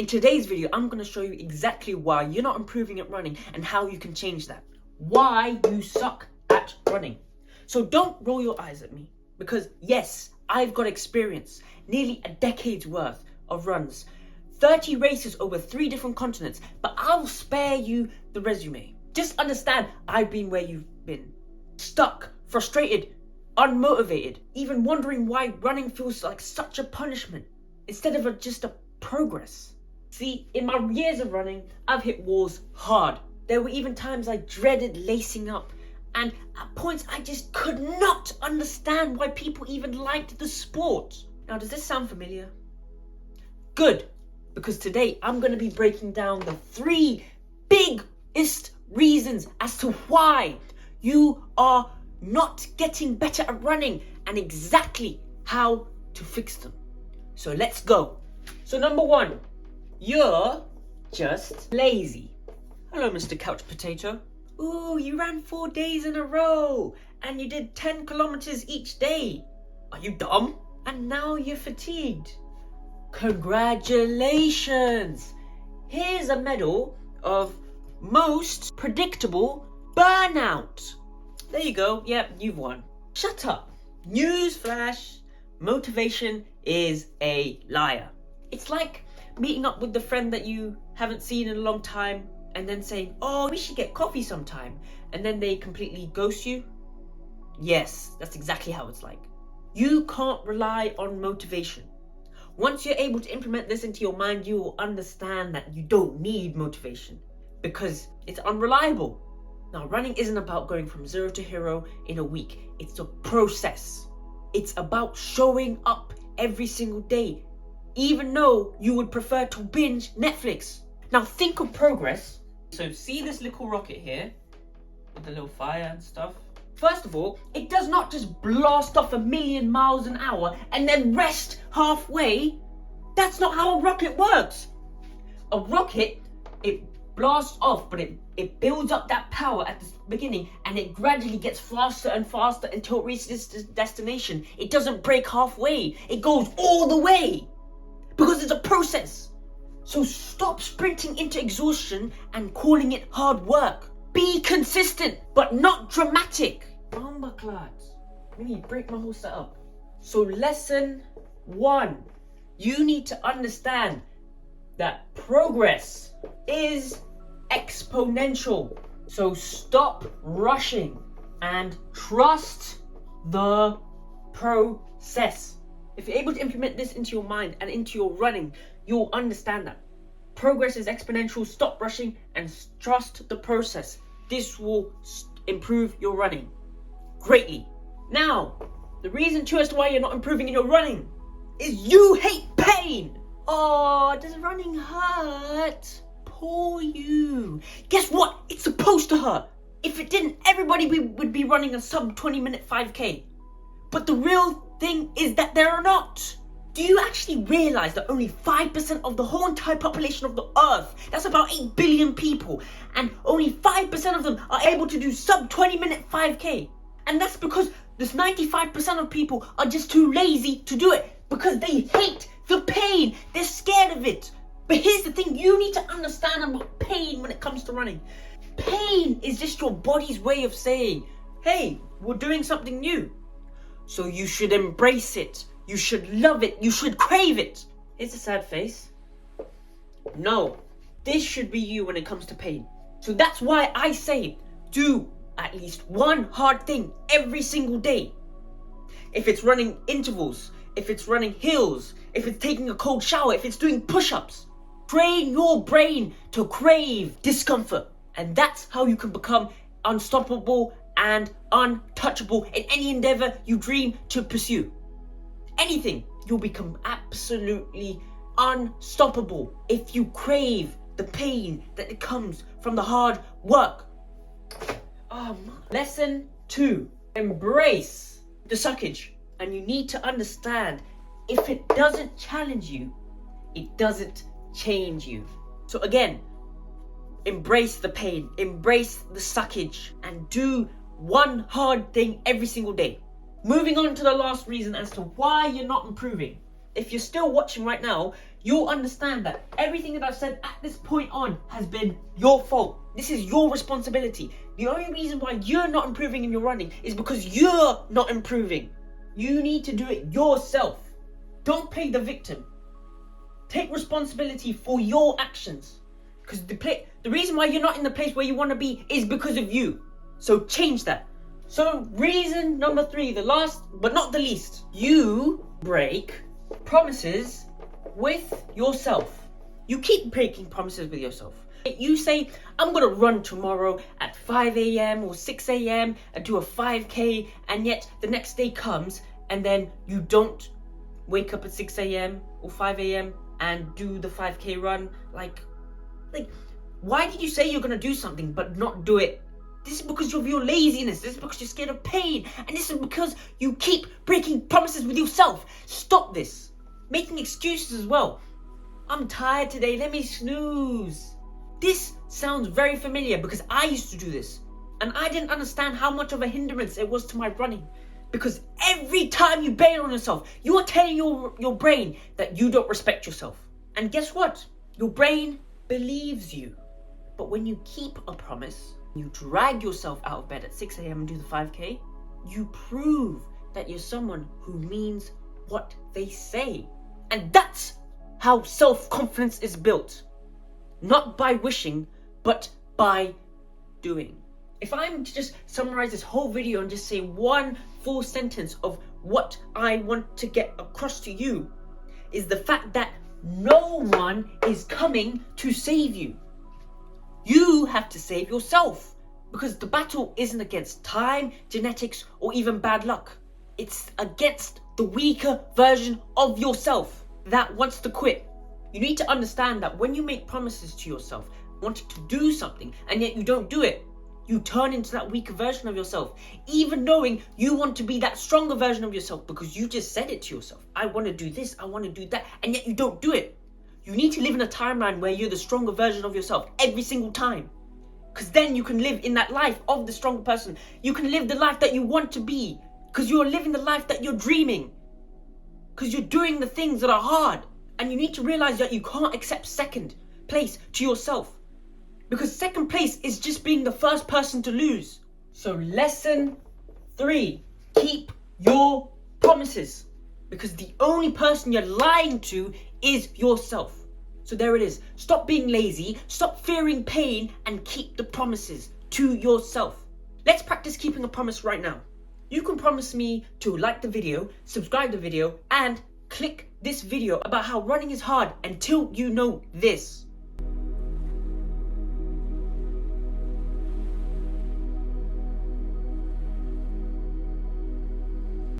In today's video, I'm going to show you exactly why you're not improving at running and how you can change that. Why you suck at running. So don't roll your eyes at me because yes, I've got experience, nearly a decade's worth of runs, 30 races over 3 different continents, but I'll spare you the resume. Just understand I've been where you've been. Stuck, frustrated, unmotivated, even wondering why running feels like such a punishment instead of just a progress. See, in my years of running, I've hit walls hard. There were even times I dreaded lacing up, and at points I just could not understand why people even liked the sport. Now, does this sound familiar? Good, because today I'm going to be breaking down the 3 biggest reasons as to why you are not getting better at running and exactly how to fix them. So let's go. So number 1, you're just lazy. Hello, Mr. Couch Potato. Ooh, you ran 4 days in a row and you did 10 kilometers each day. Are you dumb? And now you're fatigued. Congratulations. Here's a medal of most predictable burnout. There you go. Yep, you've won. Shut up. Newsflash. Motivation is a liar. It's like meeting up with the friend that you haven't seen in a long time and then saying, oh, we should get coffee sometime. And then they completely ghost you. Yes, that's exactly how it's like. You can't rely on motivation. Once you're able to implement this into your mind, you will understand that you don't need motivation because it's unreliable. Now, running isn't about going from 0 to hero in a week. It's a process. It's about showing up every single day, even though you would prefer to binge Netflix. Now, think of progress. So see this little rocket here with the little fire and stuff? First of all, it does not just blast off 1,000,000 miles an hour and then rest halfway. That's not how a rocket works. A rocket, it blasts off, but it builds up that power at the beginning and it gradually gets faster and faster until it reaches its destination. It doesn't break halfway. It goes all the way because it's a process. So stop sprinting into exhaustion and calling it hard work. Be consistent, but not dramatic. Oh my God. Really break my whole setup. So lesson 1, you need to understand that progress is exponential. So stop rushing and trust the process. If you're able to implement this into your mind and into your running, you'll understand that. Progress is exponential. Stop rushing and trust the process. This will improve your running greatly. Now, the reason 2 as to why you're not improving in your running is you hate pain. Oh, does running hurt? Poor you. Guess what? It's supposed to hurt. If it didn't, everybody would be running a sub 20-minute 5K. But the real thing is that they're not. Do you actually realize that only 5% of the whole entire population of the earth, that's about 8 billion people, and only 5% of them are able to do sub 20-minute 5K? And that's because this 95% of people are just too lazy to do it because they hate the pain. They're scared of it. But here's the thing, you need to understand about pain when it comes to running. Pain is just your body's way of saying, hey, we're doing something new. So you should embrace it. You should love it. You should crave it. It's a sad face. No, this should be you when it comes to pain. So that's why I say do at least one hard thing every single day. If it's running intervals, if it's running hills, if it's taking a cold shower, if it's doing push-ups, train your brain to crave discomfort. And that's how you can become unstoppable and untouchable in any endeavor you dream to pursue. Anything, you'll become absolutely unstoppable if you crave the pain that comes from the hard work. Lesson 2, embrace the suckage. And you need to understand, if it doesn't challenge you, it doesn't change you. So again, embrace the pain, embrace the suckage, and do one hard thing every single day. Moving on to the last reason as to why you're not improving. If you're still watching right now, you'll understand that everything that I've said at this point on has been your fault. This is your responsibility. The only reason why you're not improving in your running is because you're not improving. You need to do it yourself. Don't play the victim. Take responsibility for your actions. Because the reason why you're not in the place where you want to be is because of you. So change that. So reason number 3, the last but not the least. You break promises with yourself. You keep breaking promises with yourself. You say, I'm going to run tomorrow at 5 a.m. or 6 a.m. and do a 5k, and yet the next day comes and then you don't wake up at 6 a.m. or 5 a.m. and do the 5k run. Like, why did you say you're going to do something but not do it? This is because of your laziness. This is because you're scared of pain. And this is because you keep breaking promises with yourself. Stop this. Making excuses as well. I'm tired today. Let me snooze. This sounds very familiar because I used to do this. And I didn't understand how much of a hindrance it was to my running. Because every time you bail on yourself, you are telling your brain that you don't respect yourself. And guess what? Your brain believes you. But when you keep a promise, you drag yourself out of bed at 6 a.m. and do the 5k, you prove that you're someone who means what they say. And that's how self-confidence is built. Not by wishing, but by doing. If I'm to just summarize this whole video and just say one full sentence of what I want to get across to you, is the fact that no one is coming to save you. You have to save yourself, because the battle isn't against time, genetics, or even bad luck. It's against the weaker version of yourself that wants to quit. You need to understand that when you make promises to yourself, wanting to do something, and yet you don't do it, you turn into that weaker version of yourself, even knowing you want to be that stronger version of yourself because you just said it to yourself. I want to do this, I want to do that, and yet you don't do it. You need to live in a timeline where you're the stronger version of yourself every single time. Because then you can live in that life of the stronger person. You can live the life that you want to be. Because you're living the life that you're dreaming. Because you're doing the things that are hard. And you need to realize that you can't accept second place to yourself. Because second place is just being the first person to lose. So lesson 3, keep your promises. Because the only person you're lying to is yourself. So there it is. Stop being lazy, stop fearing pain, and keep the promises to yourself. Let's practice keeping a promise right now. You can promise me to like the video, subscribe the video, and click this video about how running is hard until you know this.